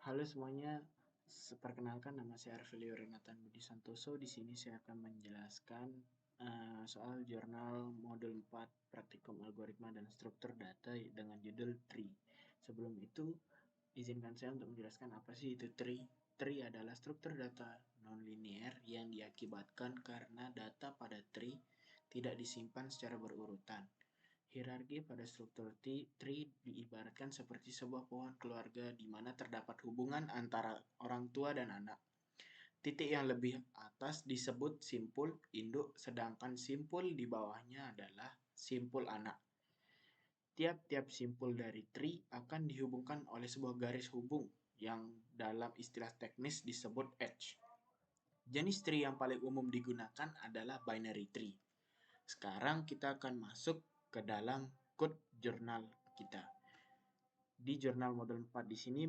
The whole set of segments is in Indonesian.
Halo semuanya, perkenalkan nama saya Arvelio Renatan Budi Santoso. Di sini saya akan menjelaskan soal jurnal modul 4 praktikum algoritma dan struktur data dengan judul tree. Sebelum itu, izinkan saya untuk menjelaskan apa sih itu tree. Tree adalah struktur data nonlinear yang diakibatkan karena data pada tree tidak disimpan secara berurutan. Hierarki pada struktur tree diibaratkan seperti sebuah pohon keluarga di mana terdapat hubungan antara orang tua dan anak. Titik yang lebih atas disebut simpul induk, sedangkan simpul di bawahnya adalah simpul anak. Tiap-tiap simpul dari tree akan dihubungkan oleh sebuah garis hubung yang dalam istilah teknis disebut edge. Jenis tree yang paling umum digunakan adalah binary tree. Sekarang kita akan masuk ke dalam code jurnal kita. Di jurnal modul 4 di sini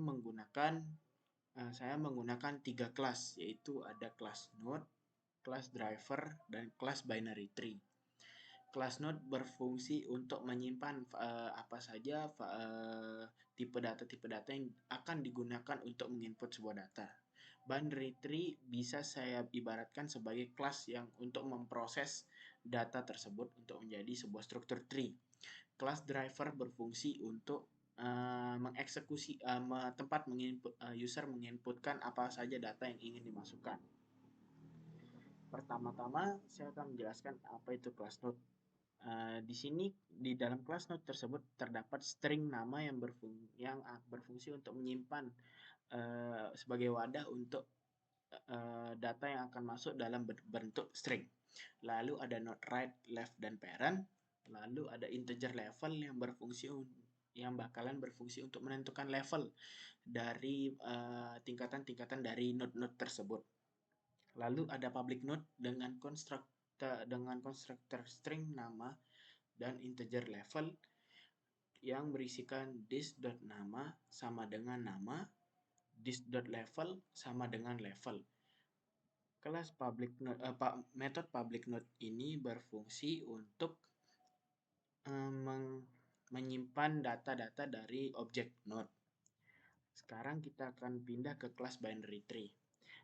saya menggunakan 3 kelas, yaitu ada kelas node, kelas driver, dan kelas binary tree. Kelas node berfungsi untuk menyimpan apa saja tipe data yang akan digunakan untuk menginput sebuah data. Binary tree bisa saya ibaratkan sebagai kelas yang untuk memproses data tersebut untuk menjadi sebuah struktur tree. Kelas driver berfungsi untuk mengeksekusi tempat user menginputkan apa saja data yang ingin dimasukkan. Pertama-tama saya akan menjelaskan apa itu class node. Di sini di dalam class node tersebut terdapat string nama yang berfungsi untuk menyimpan sebagai wadah untuk data yang akan masuk dalam bentuk string. Lalu ada node right, left, dan parent. Lalu ada integer level yang bakalan berfungsi untuk menentukan level dari tingkatan-tingkatan dari node-node tersebut. Lalu ada public node dengan konstruktor string nama dan integer level yang berisikan this.nama sama dengan nama, this.level sama dengan level. Metode public node ini berfungsi untuk menyimpan data-data dari objek node. Sekarang kita akan pindah ke kelas binary tree.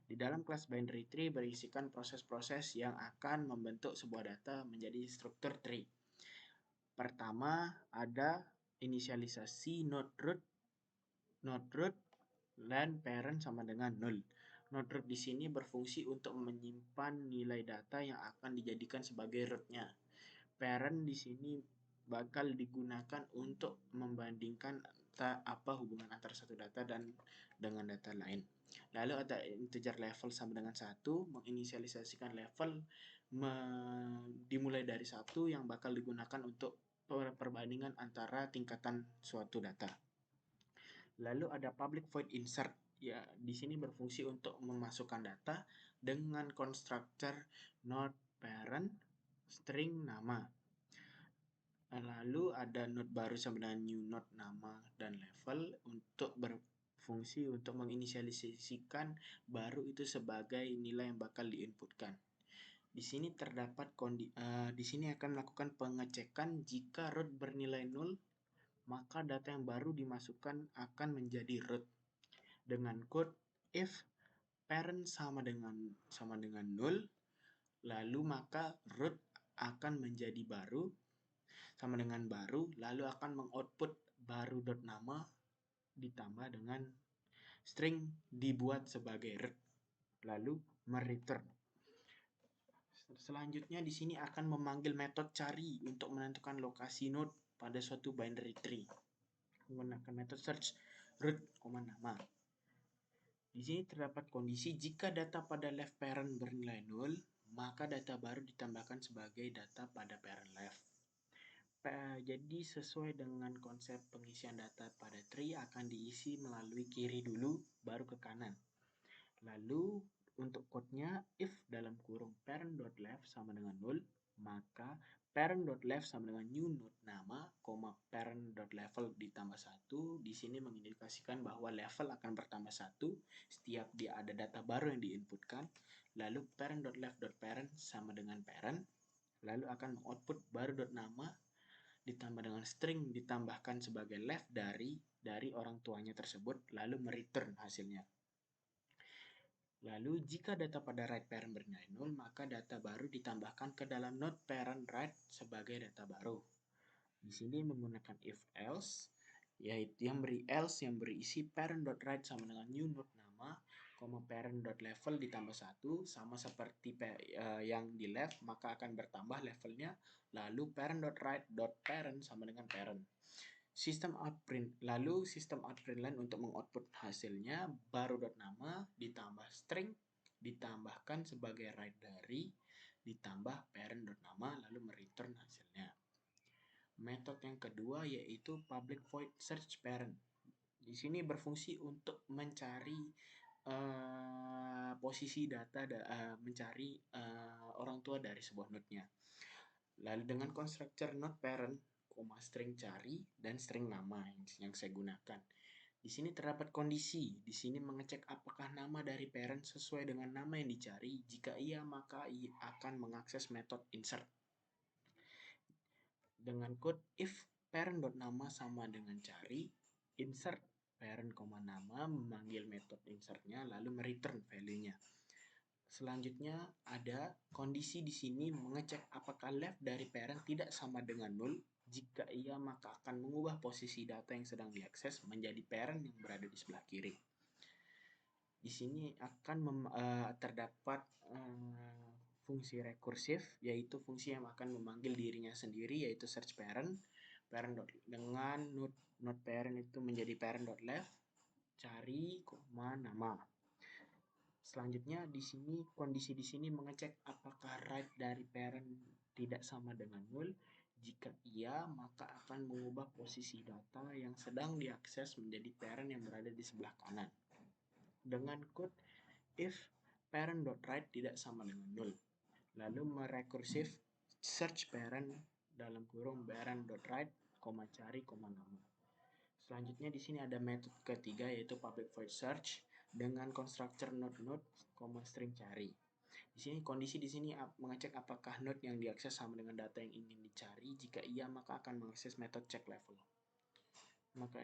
Di dalam kelas binary tree berisikan proses-proses yang akan membentuk sebuah data menjadi struktur tree. Pertama ada inisialisasi node root dan parent sama dengan 0. Node root di sini berfungsi untuk menyimpan nilai data yang akan dijadikan sebagai rootnya. Parent di sini bakal digunakan untuk membandingkan apa hubungan antara satu data dan dengan data lain. Lalu ada integer level sama dengan 1, menginisialisasikan level dimulai dari 1 yang bakal digunakan untuk perbandingan antara tingkatan suatu data. Lalu ada public void insert. Ya, di sini berfungsi untuk memasukkan data dengan konstruktor node parent string nama. Lalu ada node baru sama dengan new node nama dan level untuk berfungsi untuk menginisialisasikan baru itu sebagai nilai yang bakal diinputkan. Di sini di sini akan melakukan pengecekan jika root bernilai 0, maka data yang baru dimasukkan akan menjadi root. Dengan code if parent sama dengan 0, lalu maka root akan menjadi baru sama dengan baru, lalu akan mengoutput baru.nama ditambah dengan string dibuat sebagai root, lalu mereturn. Selanjutnya di sini akan memanggil metode cari untuk menentukan lokasi node pada suatu binary tree. Menggunakan metode search root, nama. Di sini terdapat kondisi jika data pada left parent bernilai 0, maka data baru ditambahkan sebagai data pada parent left. Jadi sesuai dengan konsep pengisian data pada tree akan diisi melalui kiri dulu, baru ke kanan. Lalu untuk code-nya, if dalam kurung parent.left sama dengan 0, maka parent.left sama dengan new node nama, parent.level ditambah 1. Di sini mengindikasikan bahwa level akan bertambah 1 setiap dia ada data baru yang diinputkan. Lalu parent.left.parent sama dengan parent, lalu akan output baru.nama ditambah dengan string ditambahkan sebagai left dari orang tuanya tersebut, lalu mereturn hasilnya. Lalu jika data pada write parent bernilai 0, maka data baru ditambahkan ke dalam node parent write sebagai data baru. Di sini menggunakan if else, yaitu yang berisi parent.write sama dengan new node nama, parent.level ditambah 1, sama seperti yang di left, maka akan bertambah levelnya, lalu parent.write.parent sama dengan parent. Sistem out println untuk mengoutput hasilnya baru .nama ditambah string ditambahkan sebagai write dari ditambah parent.nama lalu mereturn hasilnya. Metode yang kedua yaitu public void search parent. Di sini berfungsi untuk mencari posisi data, mencari orang tua dari sebuah node-nya. Lalu dengan constructor node parent, string cari dan string nama yang saya gunakan. Di sini terdapat kondisi. Di sini mengecek apakah nama dari parent sesuai dengan nama yang dicari. Jika iya, maka ia akan mengakses metode insert. Dengan code if parent.nama sama dengan cari, insert parent, nama, memanggil metode insertnya, lalu mereturn value-nya. Selanjutnya ada kondisi di sini mengecek apakah left dari parent tidak sama dengan null. Jika iya, maka akan mengubah posisi data yang sedang diakses menjadi parent yang berada di sebelah kiri. Di sini akan terdapat fungsi rekursif, yaitu fungsi yang akan memanggil dirinya sendiri, yaitu search parent dengan node parent itu menjadi parent.left, cari, nama. Selanjutnya di sini kondisi di sini mengecek apakah write dari parent tidak sama dengan null. Jika iya, maka akan mengubah posisi data yang sedang diakses menjadi parent yang berada di sebelah kanan. Dengan code if parent.write tidak sama dengan null. Lalu merekursif search parent dalam kurung parent.write, cari, nama. Selanjutnya di sini ada metode ketiga yaitu public void search dengan constructor node, string cari. Di sini kondisi di sini mengecek apakah node yang diakses sama dengan data yang ingin dicari. Jika iya, maka akan mengakses metode check level. Maka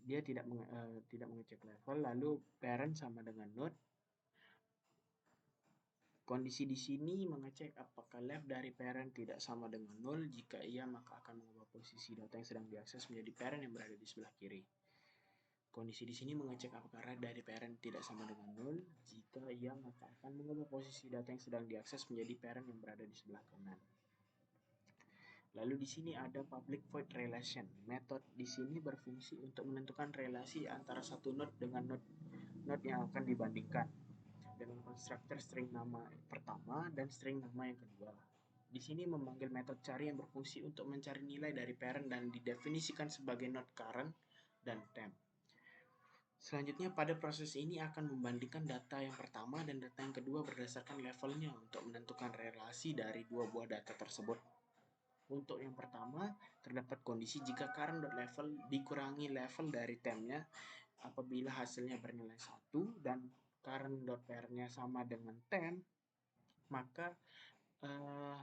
dia tidak mengecek level. Lalu parent sama dengan node. Kondisi di sini mengecek apakah left dari parent tidak sama dengan null. Jika iya, maka akan mengubah posisi data yang sedang diakses menjadi parent yang berada di sebelah kiri. Kondisi di sini mengecek apakah right dari parent tidak sama dengan null. Jika iya, maka akan mengubah posisi data yang sedang diakses menjadi parent yang berada di sebelah kanan. Lalu di sini ada public void relation. Metode di sini berfungsi untuk menentukan relasi antara satu node dengan node yang akan dibandingkan dengan konstruktor string nama pertama dan string nama yang kedua. Di sini memanggil metode cari yang berfungsi untuk mencari nilai dari parent dan didefinisikan sebagai node current dan temp. Selanjutnya pada proses ini akan membandingkan data yang pertama dan data yang kedua berdasarkan levelnya untuk menentukan relasi dari dua buah data tersebut. Untuk yang pertama, terdapat kondisi jika current.level dikurangi level dari tempnya apabila hasilnya bernilai 1 dan current.parent-nya sama dengan temp, maka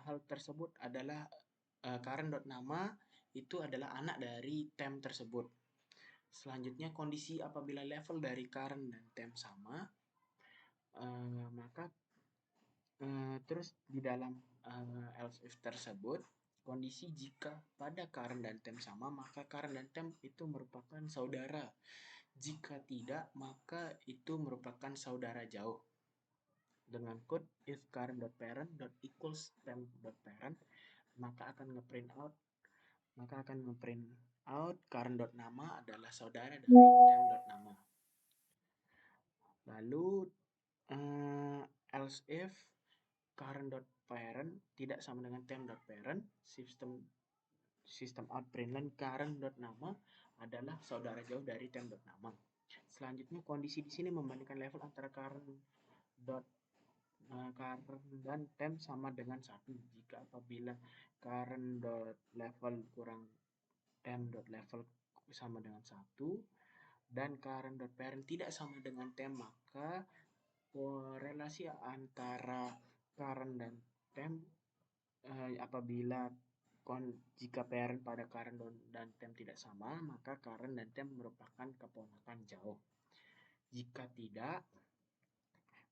hal tersebut adalah current.nama itu adalah anak dari temp tersebut. Selanjutnya kondisi apabila level dari current dan temp sama, maka terus di dalam else if tersebut kondisi jika pada current dan temp sama, maka current dan temp itu merupakan saudara. Jika tidak, maka itu merupakan saudara jauh. Dengan code if current.parent.equals temp.parent, maka akan ngeprint out current.nama adalah saudara dari temp.nama. Lalu else if current.parent tidak sama dengan temp.parent, sistem out println current.nama adalah saudara jauh dari temp.nama. Selanjutnya kondisi di sini membandingkan level antara current dan temp sama dengan 1. Jika apabila current.level kurang temp.level sama dengan 1 dan current.parent tidak sama dengan temp, maka relasi antara current dan temp apabila jika parent pada current dan temp tidak sama, maka current dan temp merupakan keponakan jauh. Jika tidak,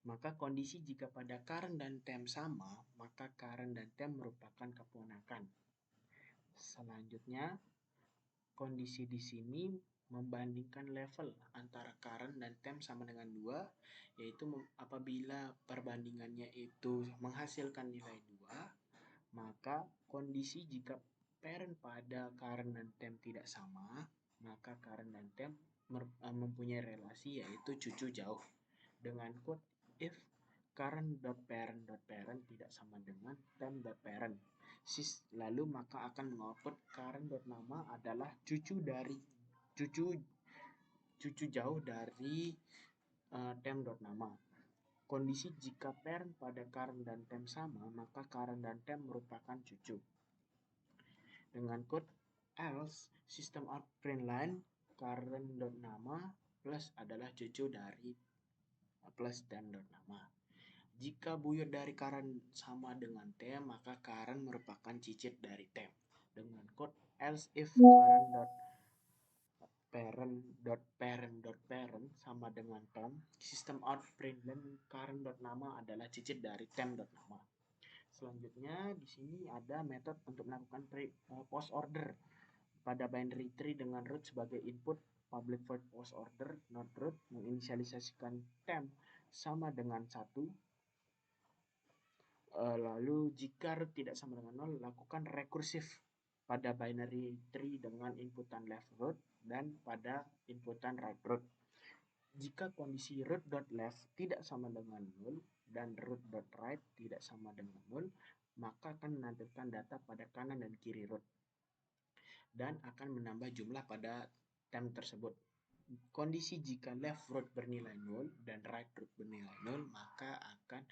maka kondisi jika pada current dan temp sama, maka current dan temp merupakan keponakan. Selanjutnya, kondisi di sini membandingkan level antara current dan temp sama dengan 2, yaitu apabila perbandingannya itu menghasilkan nilai 2, maka kondisi jika parent pada current dan temp tidak sama, maka current dan temp mempunyai relasi yaitu cucu jauh. Dengan code if current.parent.parent tidak sama dengan temp.parent, lalu maka akan mengoutput current.nama adalah cucu jauh dari temp.nama. Kondisi jika parent pada current dan temp sama, maka current dan temp merupakan cucu. Dengan code else system out print line current.nama plus adalah cucu dari plus temp.nama. Jika buyut dari current sama dengan temp, maka current merupakan cicit dari temp. Dengan code else if current.parent sama dengan temp, sistem out print line current.nama adalah cicit dari temp.nama. Selanjutnya di sini ada metode untuk melakukan post order pada binary tree dengan root sebagai input. Public void post order not root menginisialisasikan temp sama dengan 1. Lalu jika root tidak sama dengan 0, lakukan rekursif pada binary tree dengan inputan left root dan pada inputan right root. Jika kondisi root.left tidak sama dengan 0 dan root.right tidak sama dengan 0, maka akan menampilkan data pada kanan dan kiri root dan akan menambah jumlah pada temp tersebut. Kondisi jika left root bernilai 0 dan right root bernilai 0, maka akan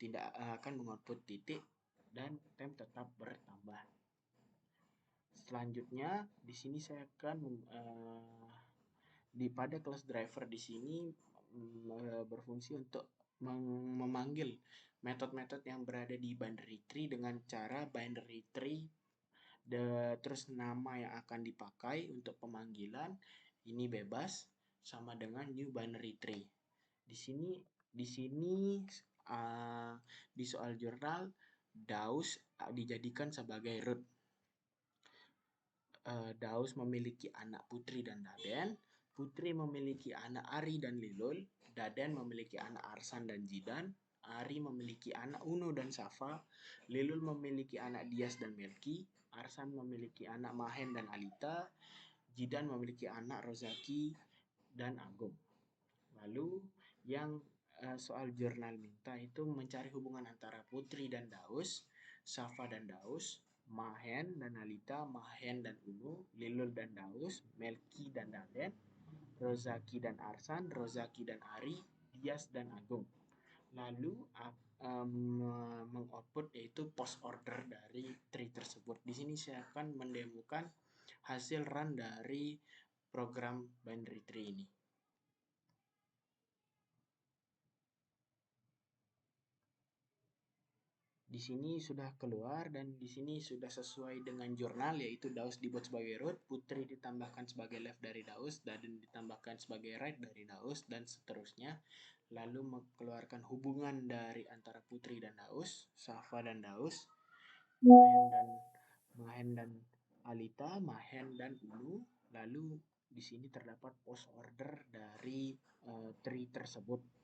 tidak akan mengoutput titik dan temp tetap bertambah. Selanjutnya di sini saya akan pada kelas driver di sini berfungsi untuk memanggil metode-metode yang berada di binary tree dengan cara binary tree terus nama yang akan dipakai untuk pemanggilan ini bebas sama dengan new binary tree. Di sini di soal jurnal Daus dijadikan sebagai root. Daus memiliki anak Putri dan Daden. Putri memiliki anak Ari dan Lilul. Daden memiliki anak Arsan dan Jidan. Ari memiliki anak Uno dan Safa. Lilul memiliki anak Dias dan Melki. Arsan memiliki anak Mahen dan Alita. Jidan memiliki anak Rozaki dan Agung. Lalu yang soal jurnal minta itu mencari hubungan antara Putri dan Daus, Safa dan Daus, Mahen dan Alita, Mahen dan Unu, Lilul dan Daus, Melki dan Daden, Rozaki dan Arsan, Rozaki dan Ari, Dias dan Agung. Lalu mengoutput yaitu post order dari tree tersebut. Di sini saya akan mendemokan hasil run dari program binary tree ini. Di sini sudah keluar dan di sini sudah sesuai dengan jurnal, yaitu Daus dibuat sebagai root, Putri ditambahkan sebagai left dari Daus, Daden ditambahkan sebagai right dari Daus, dan seterusnya. Lalu mengeluarkan hubungan dari antara Putri dan Daus, Safa dan Daus, Mahen dan Alita, Mahen dan Ulu. Lalu di sini terdapat post order dari tree tersebut.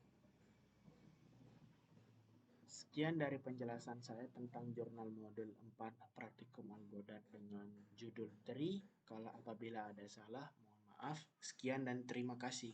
Sekian dari penjelasan saya tentang jurnal modul 4 praktikum Algodat dengan judul tree. Kalau apabila ada salah, mohon maaf. Sekian dan terima kasih.